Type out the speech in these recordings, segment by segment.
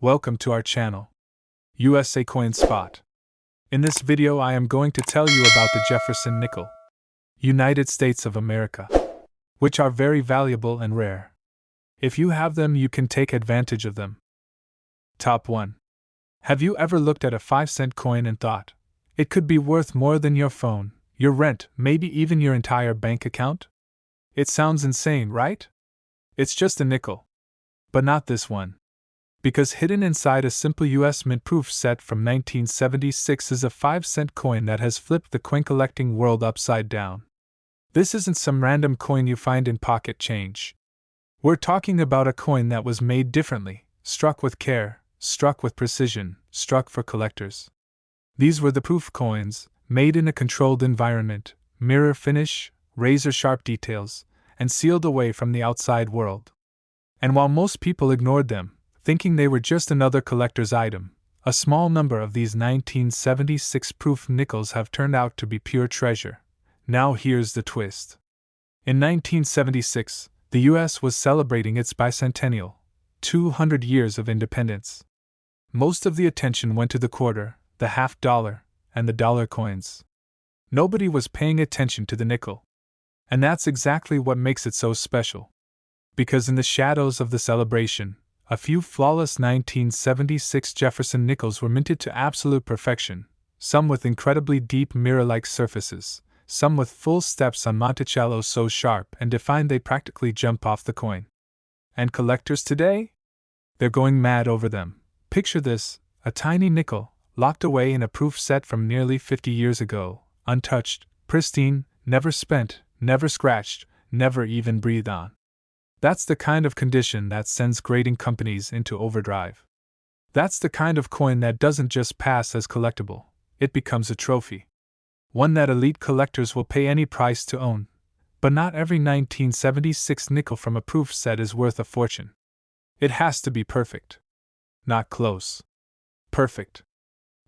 Welcome to our channel, USA CoinSpot. In this video I am going to tell you about the Jefferson Nickel, United States of America, which are very valuable and rare. If you have them, you can take advantage of them. Top 1. Have you ever looked at a 5-cent coin and thought, it could be worth more than your phone, your rent, maybe even your entire bank account? It sounds insane, right? It's just a nickel. But not this one. Because hidden inside a simple US mint-proof set from 1976 is a 5-cent coin that has flipped the coin collecting world upside down. This isn't some random coin you find in pocket change. We're talking about a coin that was made differently, struck with care, struck with precision, struck for collectors. These were the proof coins, made in a controlled environment, mirror finish, razor-sharp details, and sealed away from the outside world. And while most people ignored them, thinking they were just another collector's item, a small number of these 1976 proof nickels have turned out to be pure treasure. Now here's the twist. In 1976, the US was celebrating its bicentennial, 200 years of independence. Most of the attention went to the quarter, the half-dollar, and the dollar coins. Nobody was paying attention to the nickel. And that's exactly what makes it so special. Because in the shadows of the celebration, a few flawless 1976 Jefferson Nickels were minted to absolute perfection, some with incredibly deep mirror-like surfaces, some with full steps on Monticello so sharp and defined they practically jump off the coin. And collectors today? They're going mad over them. Picture this, a tiny nickel, locked away in a proof set from nearly 50 years ago, untouched, pristine, never spent, never scratched, never even breathed on. That's the kind of condition that sends grading companies into overdrive. That's the kind of coin that doesn't just pass as collectible, it becomes a trophy. One that elite collectors will pay any price to own. But not every 1976 nickel from a proof set is worth a fortune. It has to be perfect. Not close. Perfect.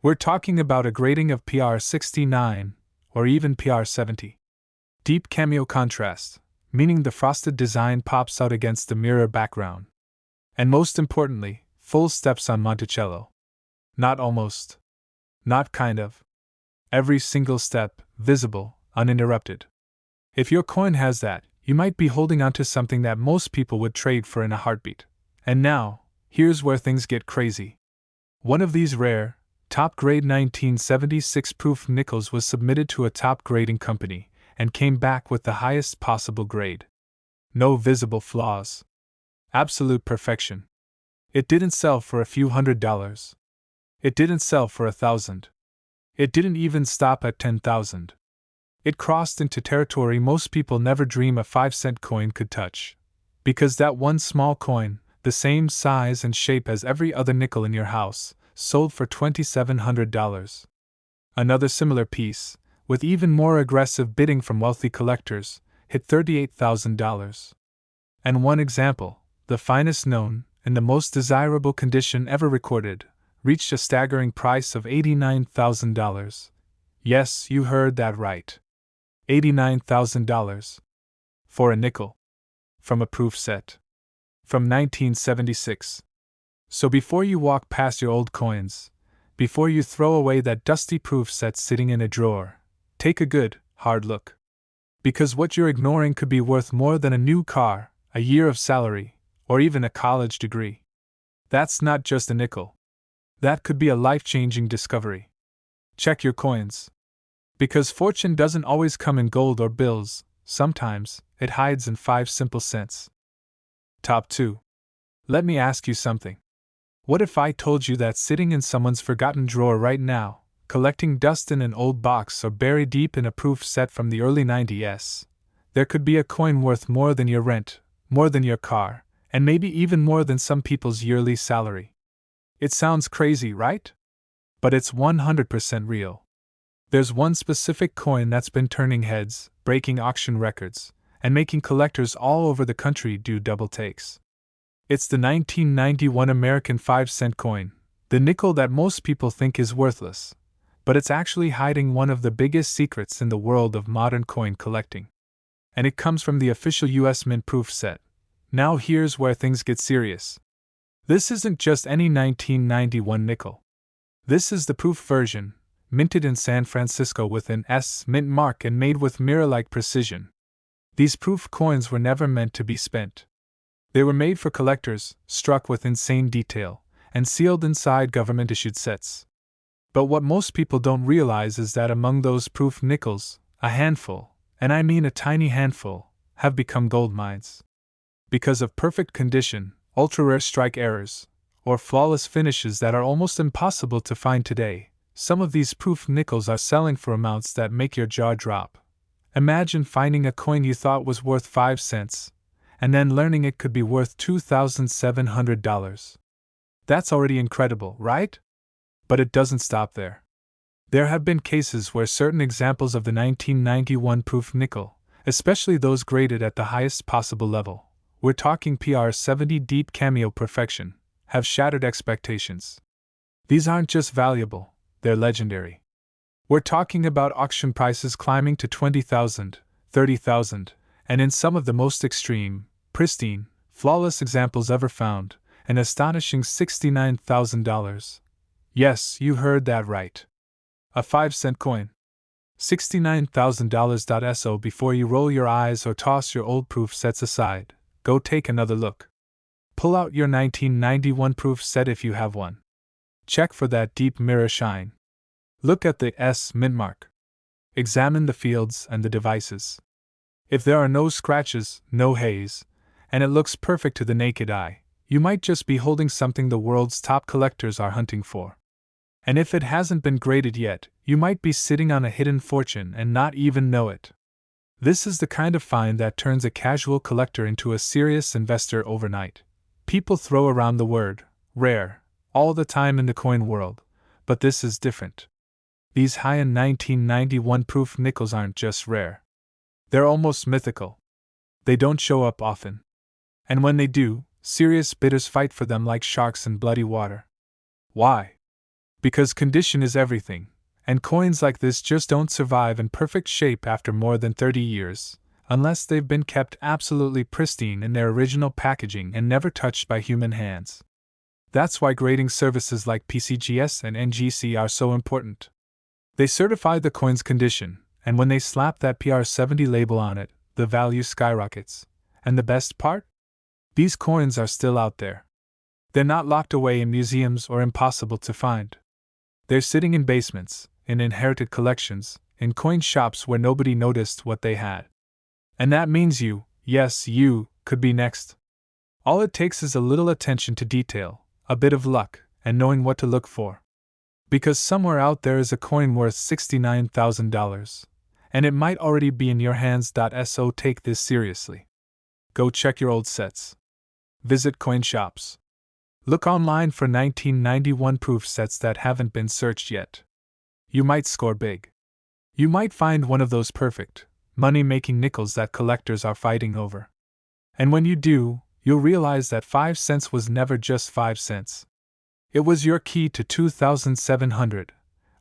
We're talking about a grading of PR 69, or even PR 70. Deep cameo contrast, meaning the frosted design pops out against the mirror background. And most importantly, full steps on Monticello. Not almost. Not kind of. Every single step, visible, uninterrupted. If your coin has that, you might be holding onto something that most people would trade for in a heartbeat. And now, here's where things get crazy. One of these rare, top-grade 1976 proof nickels was submitted to a top grading company, and came back with the highest possible grade. No visible flaws. Absolute perfection. It didn't sell for a few $100s. It didn't sell for 1,000. It didn't even stop at 10,000. It crossed into territory most people never dream a 5-cent coin could touch. Because that one small coin, the same size and shape as every other nickel in your house, sold for $2,700. Another similar piece, with even more aggressive bidding from wealthy collectors, hit $38,000. And one example, the finest known, in the most desirable condition ever recorded, reached a staggering price of $89,000. Yes, you heard that right. $89,000. For a nickel. From a proof set. From 1976. So before you walk past your old coins, before you throw away that dusty proof set sitting in a drawer, take a good, hard look. Because what you're ignoring could be worth more than a new car, a year of salary, or even a college degree. That's not just a nickel. That could be a life-changing discovery. Check your coins. Because fortune doesn't always come in gold or bills, sometimes it hides in 5 simple cents. Top 2. Let me ask you something. What if I told you that sitting in someone's forgotten drawer right now, collecting dust in an old box or buried deep in a proof set from the early 90s, there could be a coin worth more than your rent, more than your car, and maybe even more than some people's yearly salary? It sounds crazy, right? But it's 100% real. There's one specific coin that's been turning heads, breaking auction records, and making collectors all over the country do double takes. It's the 1991 American 5-cent coin, the nickel that most people think is worthless. But it's actually hiding one of the biggest secrets in the world of modern coin collecting. And it comes from the official US Mint proof set. Now here's where things get serious. This isn't just any 1991 nickel. This is the proof version, minted in San Francisco with an S mint mark and made with mirror-like precision. These proof coins were never meant to be spent. They were made for collectors, struck with insane detail, and sealed inside government-issued sets. But what most people don't realize is that among those proof nickels, a handful, and I mean a tiny handful, have become gold mines. Because of perfect condition, ultra-rare strike errors, or flawless finishes that are almost impossible to find today, some of these proof nickels are selling for amounts that make your jaw drop. Imagine finding a coin you thought was worth 5 cents, and then learning it could be worth $2,700. That's already incredible, right? But it doesn't stop there. There have been cases where certain examples of the 1991 proof nickel, especially those graded at the highest possible level, we're talking PR70 deep cameo perfection, have shattered expectations. These aren't just valuable, they're legendary. We're talking about auction prices climbing to $20,000, $30,000, and in some of the most extreme, pristine, flawless examples ever found, an astonishing $69,000. Yes, you heard that right. A 5-cent coin. $69,000. So before you roll your eyes or toss your old proof sets aside, go take another look. Pull out your 1991 proof set if you have one. Check for that deep mirror shine. Look at the S mint mark. Examine the fields and the devices. If there are no scratches, no haze, and it looks perfect to the naked eye, you might just be holding something the world's top collectors are hunting for. And if it hasn't been graded yet, you might be sitting on a hidden fortune and not even know it. This is the kind of find that turns a casual collector into a serious investor overnight. People throw around the word rare all the time in the coin world, but this is different. These high-end 1991 proof nickels aren't just rare. They're almost mythical. They don't show up often. And when they do, serious bidders fight for them like sharks in bloody water. Why? Because condition is everything, and coins like this just don't survive in perfect shape after more than 30 years, unless they've been kept absolutely pristine in their original packaging and never touched by human hands. That's why grading services like PCGS and NGC are so important. They certify the coin's condition, and when they slap that PR70 label on it, the value skyrockets. And the best part? These coins are still out there. They're not locked away in museums or impossible to find. They're sitting in basements, in inherited collections, in coin shops where nobody noticed what they had. And that means you, yes, you, could be next. All it takes is a little attention to detail, a bit of luck, and knowing what to look for. Because somewhere out there is a coin worth $69,000, and it might already be in your hands. So take this seriously. Go check your old sets. Visit coin shops. Look online for 1991 proof sets that haven't been searched yet. You might score big. You might find one of those perfect, money-making nickels that collectors are fighting over. And when you do, you'll realize that 5 cents was never just 5 cents. It was your key to $2,700,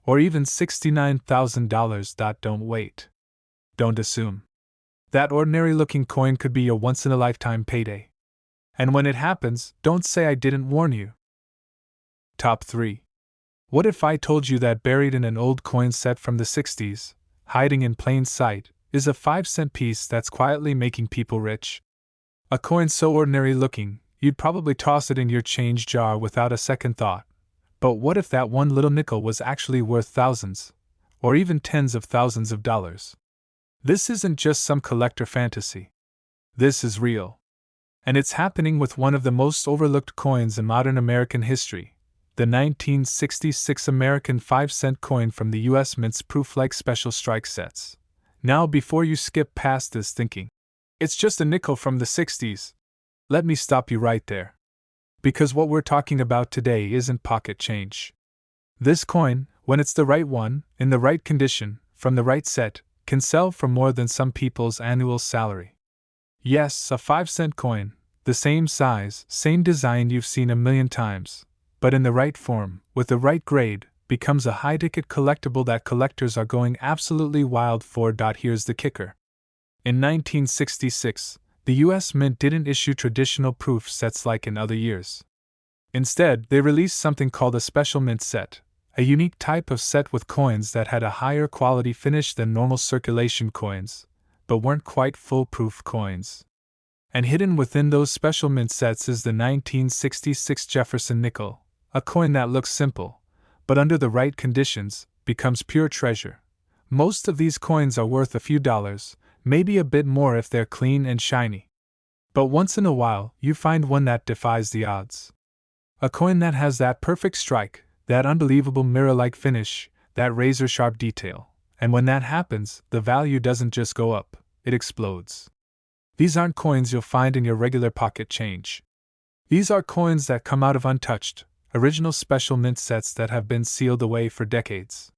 or even $69,000. Don't wait. Don't assume. That ordinary-looking coin could be your once-in-a-lifetime payday. And when it happens, don't say I didn't warn you. Top 3. What if I told you that buried in an old coin set from the 60s, hiding in plain sight, is a 5-cent piece that's quietly making people rich? A coin so ordinary-looking, you'd probably toss it in your change jar without a second thought. But what if that one little nickel was actually worth thousands, or even tens of thousands of dollars? This isn't just some collector fantasy. This is real. And it's happening with one of the most overlooked coins in modern American history, the 1966 American 5-cent coin from the U.S. Mint's proof-like special strike sets. Now, before you skip past this thinking, it's just a nickel from the 60s, let me stop you right there. Because what we're talking about today isn't pocket change. This coin, when it's the right one, in the right condition, from the right set, can sell for more than some people's annual salary. Yes, a 5-cent coin, the same size, same design you've seen a million times, but in the right form, with the right grade, becomes a high-ticket collectible that collectors are going absolutely wild for. Here's the kicker. In 1966, the U.S. Mint didn't issue traditional proof sets like in other years. Instead, they released something called a special mint set, a unique type of set with coins that had a higher quality finish than normal circulation coins, but weren't quite foolproof coins. And hidden within those special mint sets is the 1966 Jefferson nickel, a coin that looks simple, but under the right conditions, becomes pure treasure. Most of these coins are worth a few dollars, maybe a bit more if they're clean and shiny. But once in a while, you find one that defies the odds. A coin that has that perfect strike, that unbelievable mirror-like finish, that razor-sharp detail. And when that happens, the value doesn't just go up, it explodes. These aren't coins you'll find in your regular pocket change. These are coins that come out of untouched, original special mint sets that have been sealed away for decades.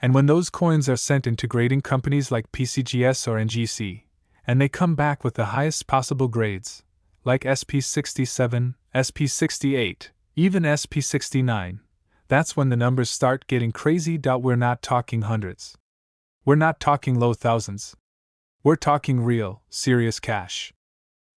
And when those coins are sent into grading companies like PCGS or NGC, and they come back with the highest possible grades, like SP67, SP68, even SP69, that's when the numbers start getting crazy. We're not talking hundreds. We're not talking low thousands. We're talking real, serious cash.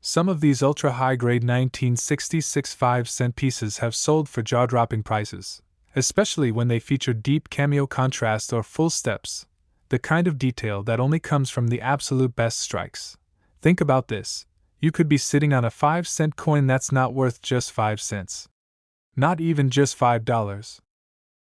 Some of these ultra-high-grade 1966 5-cent pieces have sold for jaw-dropping prices, especially when they feature deep cameo contrast or full steps, the kind of detail that only comes from the absolute best strikes. Think about this. You could be sitting on a 5-cent coin that's not worth just 5 cents. Not even just $5.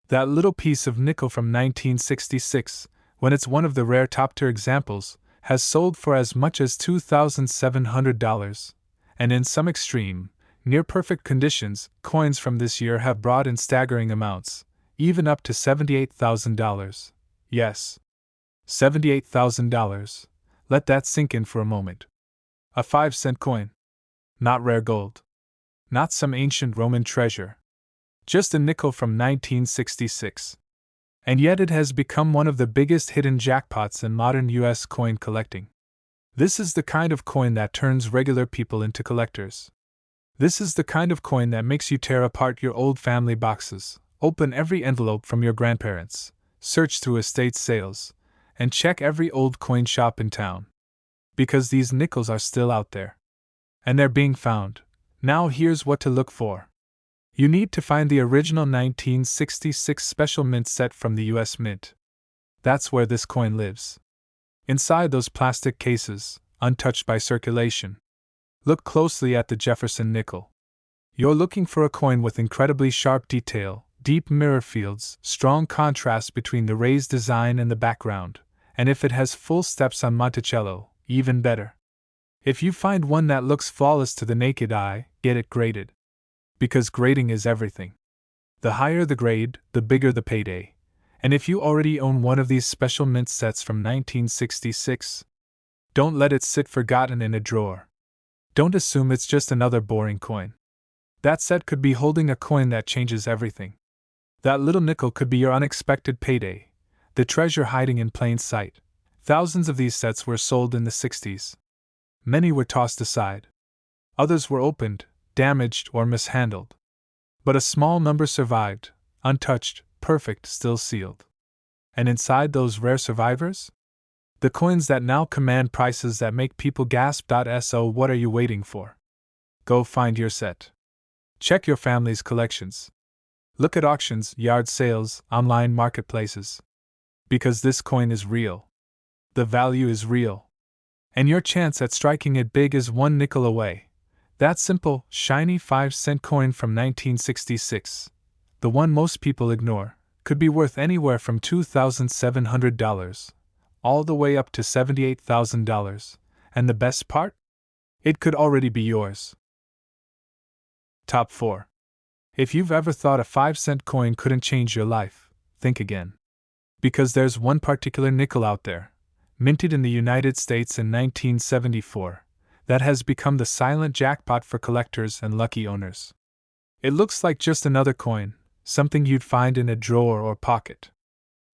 That little piece of nickel from 1966, when it's one of the rare top-tier examples, has sold for as much as $2,700, and in some extreme, near-perfect conditions, coins from this year have brought in staggering amounts, even up to $78,000. Yes, $78,000. Let that sink in for a moment. A 5-cent coin. Not rare gold. Not some ancient Roman treasure. Just a nickel from 1966. And yet it has become one of the biggest hidden jackpots in modern US coin collecting. This is the kind of coin that turns regular people into collectors. This is the kind of coin that makes you tear apart your old family boxes, open every envelope from your grandparents, search through estate sales, and check every old coin shop in town. Because these nickels are still out there. And they're being found. Now here's what to look for. You need to find the original 1966 special mint set from the US Mint. That's where this coin lives. Inside those plastic cases, untouched by circulation. Look closely at the Jefferson nickel. You're looking for a coin with incredibly sharp detail, deep mirror fields, strong contrast between the raised design and the background, and if it has full steps on Monticello, even better. If you find one that looks flawless to the naked eye, get it graded. Because grading is everything. The higher the grade, the bigger the payday. And if you already own one of these special mint sets from 1966, don't let it sit forgotten in a drawer. Don't assume it's just another boring coin. That set could be holding a coin that changes everything. That little nickel could be your unexpected payday, the treasure hiding in plain sight. Thousands of these sets were sold in the 60s. Many were tossed aside. Others were opened, damaged, or mishandled. But a small number survived, untouched, perfect, still sealed. And inside those rare survivors? The coins that now command prices that make people gasp. So what are you waiting for? Go find your set. Check your family's collections. Look at auctions, yard sales, online marketplaces. Because this coin is real. The value is real. And your chance at striking it big is one nickel away. That simple, shiny 5-cent coin from 1966, the one most people ignore, could be worth anywhere from $2,700, all the way up to $78,000, and the best part? It could already be yours. Top 4. If you've ever thought a 5-cent coin couldn't change your life, think again. Because there's one particular nickel out there, minted in the United States in 1974, that has become the silent jackpot for collectors and lucky owners. It looks like just another coin, something you'd find in a drawer or pocket.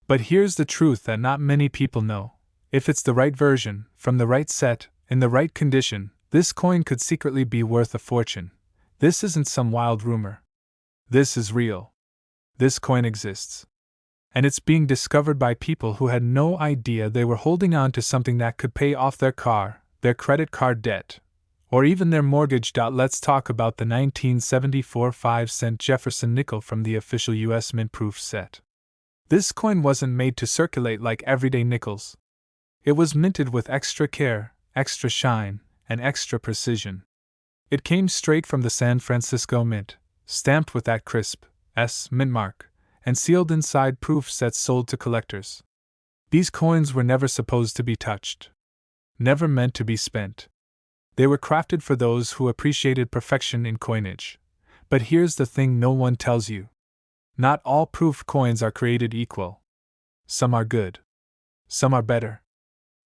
But here's the truth that not many people know. If it's the right version, from the right set, in the right condition, this coin could secretly be worth a fortune. This isn't some wild rumor. This is real. This coin exists. And it's being discovered by people who had no idea they were holding on to something that could pay off their car, their credit card debt, or even their mortgage. Let's talk about the 1974 5-cent Jefferson nickel from the official US Mint proof set. This coin wasn't made to circulate like everyday nickels. It was minted with extra care, extra shine, and extra precision. It came straight from the San Francisco Mint, stamped with that crisp S mint mark, and sealed inside proof sets sold to collectors. These coins were never supposed to be touched. Never meant to be spent. They were crafted for those who appreciated perfection in coinage. But here's the thing no one tells you. Not all proof coins are created equal. Some are good. Some are better.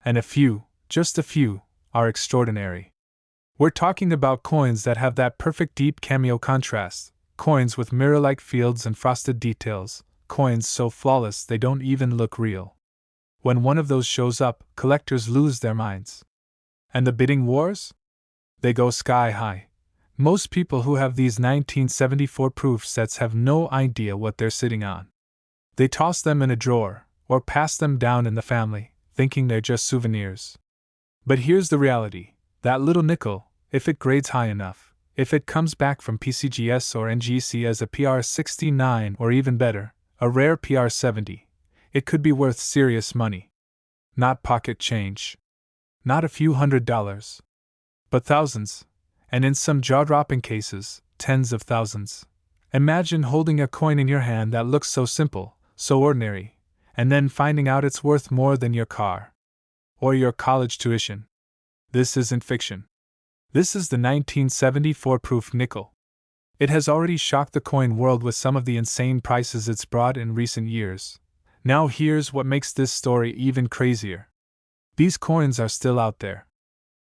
And a few, just a few, are extraordinary. We're talking about coins that have that perfect deep cameo contrast, coins with mirror-like fields and frosted details, coins so flawless they don't even look real. When one of those shows up, collectors lose their minds. And the bidding wars? They go sky high. Most people who have these 1974 proof sets have no idea what they're sitting on. They toss them in a drawer, or pass them down in the family, thinking they're just souvenirs. But here's the reality. That little nickel, if it grades high enough, if it comes back from PCGS or NGC as a PR69 or even better, a rare PR70, it could be worth serious money. Not pocket change. Not a few $100s. But thousands, and in some jaw-dropping cases, tens of thousands. Imagine holding a coin in your hand that looks so simple, so ordinary, and then finding out it's worth more than your car. Or your college tuition. This isn't fiction. This is the 1974 proof nickel. It has already shocked the coin world with some of the insane prices it's brought in recent years. Now here's what makes this story even crazier. These coins are still out there.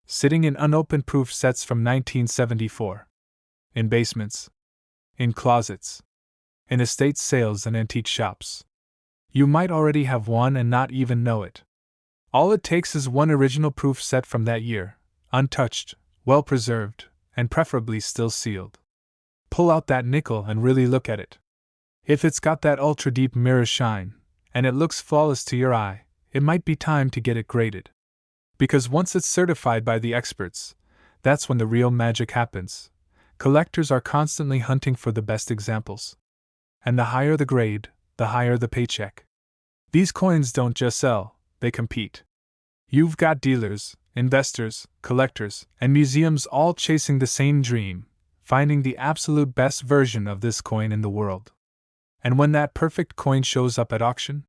Sitting in unopened proof sets from 1974. In basements. In closets. In estate sales and antique shops. You might already have one and not even know it. All it takes is one original proof set from that year, untouched, well preserved, and preferably still sealed. Pull out that nickel and really look at it. If it's got that ultra-deep mirror shine, and it looks flawless to your eye, it might be time to get it graded. Because once it's certified by the experts, that's when the real magic happens. Collectors are constantly hunting for the best examples. And the higher the grade, the higher the paycheck. These coins don't just sell, they compete. You've got dealers, investors, collectors, and museums all chasing the same dream, finding the absolute best version of this coin in the world. And when that perfect coin shows up at auction,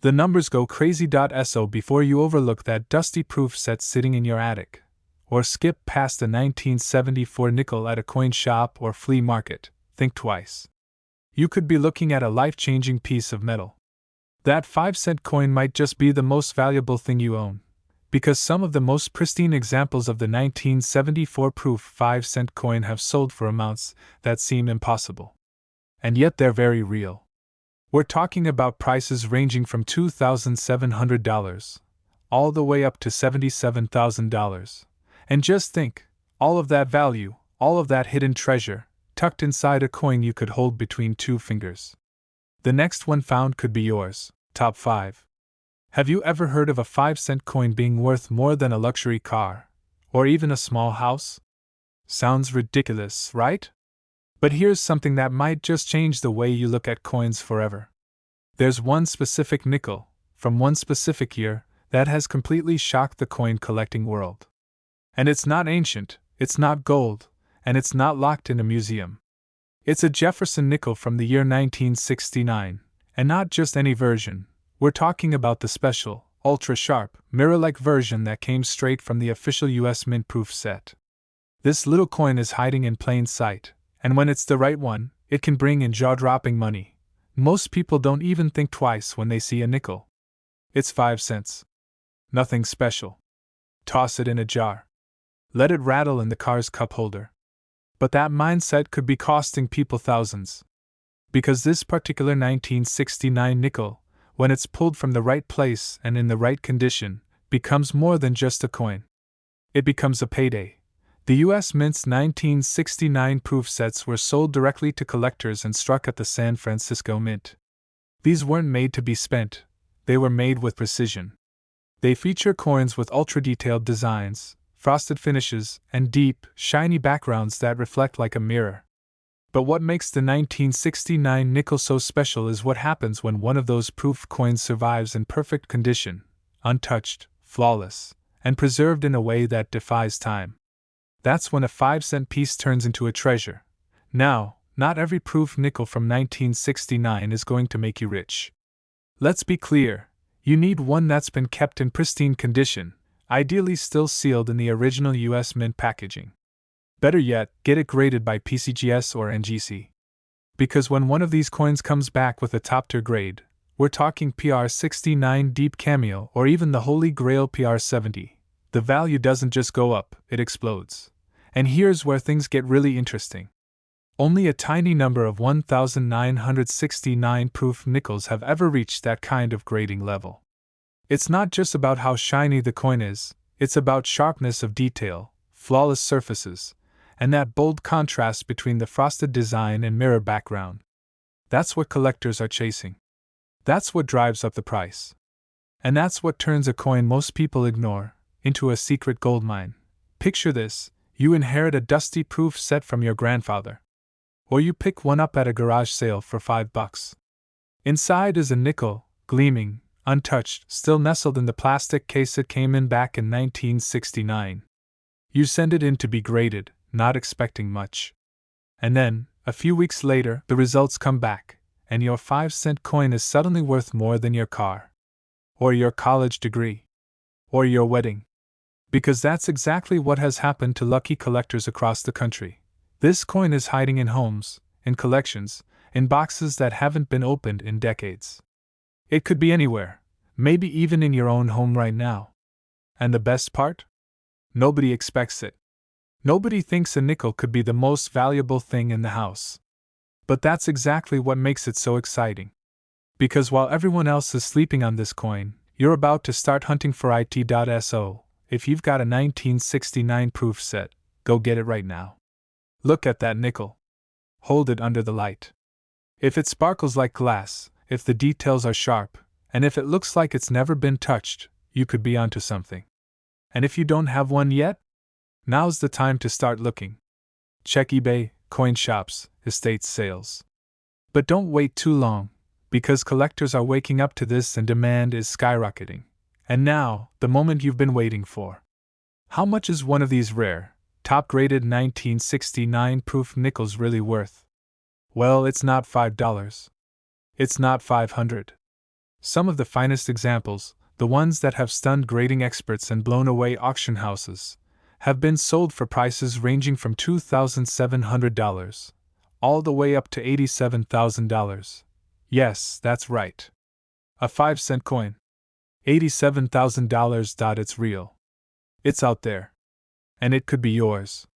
the numbers go crazy. So before you overlook that dusty proof set sitting in your attic, or skip past a 1974 nickel at a coin shop or flea market, think twice. You could be looking at a life-changing piece of metal. That 5-cent coin might just be the most valuable thing you own, because some of the most pristine examples of the 1974 proof 5-cent coin have sold for amounts that seem impossible. And yet they're very real. We're talking about prices ranging from $2,700 all the way up to $77,000. And just think, all of that value, all of that hidden treasure, tucked inside a coin you could hold between two fingers. The next one found could be yours. Top 5. Have you ever heard of a 5-cent coin being worth more than a luxury car, or even a small house? Sounds ridiculous, right? But here's something that might just change the way you look at coins forever. There's one specific nickel, from one specific year, that has completely shocked the coin collecting world. And it's not ancient, it's not gold, and it's not locked in a museum. It's a Jefferson nickel from the year 1969, and not just any version. We're talking about the special, ultra-sharp, mirror-like version that came straight from the official US Mint proof set. This little coin is hiding in plain sight, and when it's the right one, it can bring in jaw-dropping money. Most people don't even think twice when they see a nickel. It's 5 cents. Nothing special. Toss it in a jar. Let it rattle in the car's cup holder. But that mindset could be costing people thousands. Because this particular 1969 nickel, when it's pulled from the right place and in the right condition, becomes more than just a coin. It becomes a payday. The US Mint's 1969 proof sets were sold directly to collectors and struck at the San Francisco Mint. These weren't made to be spent, they were made with precision. They feature coins with ultra-detailed designs, frosted finishes, and deep, shiny backgrounds that reflect like a mirror. But what makes the 1969 nickel so special is what happens when one of those proof coins survives in perfect condition, untouched, flawless, and preserved in a way that defies time. That's when a 5-cent piece turns into a treasure. Now, not every proof nickel from 1969 is going to make you rich. Let's be clear, you need one that's been kept in pristine condition, ideally still sealed in the original US Mint packaging. Better yet, get it graded by PCGS or NGC. Because when one of these coins comes back with a top-tier grade, we're talking PR69 Deep Cameo or even the Holy Grail PR70, the value doesn't just go up, it explodes. And here's where things get really interesting. Only a tiny number of 1,969 proof nickels have ever reached that kind of grading level. It's not just about how shiny the coin is, it's about sharpness of detail, flawless surfaces, and that bold contrast between the frosted design and mirror background. That's what collectors are chasing. That's what drives up the price. And that's what turns a coin most people ignore into a secret goldmine. Picture this: you inherit a dusty proof set from your grandfather. Or you pick one up at a garage sale for $5. Inside is a nickel, gleaming, untouched, still nestled in the plastic case it came in back in 1969. You send it in to be graded, not expecting much. And then, a few weeks later, the results come back, and your 5-cent coin is suddenly worth more than your car. Or your college degree. Or your wedding. Because that's exactly what has happened to lucky collectors across the country. This coin is hiding in homes, in collections, in boxes that haven't been opened in decades. It could be anywhere, maybe even in your own home right now. And the best part? Nobody expects it. Nobody thinks a nickel could be the most valuable thing in the house. But that's exactly what makes it so exciting. Because while everyone else is sleeping on this coin, you're about to start hunting for it.so. If you've got a 1969 proof set, go get it right now. Look at that nickel. Hold it under the light. If it sparkles like glass, if the details are sharp, and if it looks like it's never been touched, you could be onto something. And if you don't have one yet, now's the time to start looking. Check eBay, coin shops, estate sales. But don't wait too long, because collectors are waking up to this and demand is skyrocketing. And now, the moment you've been waiting for. How much is one of these rare, top-graded 1969 proof nickels really worth? Well, it's not $5. It's not $500. Some of the finest examples, the ones that have stunned grading experts and blown away auction houses, have been sold for prices ranging from $2,700 all the way up to $87,000. Yes, that's right. A 5-cent coin. $87,000. It's real. It's out there. And it could be yours.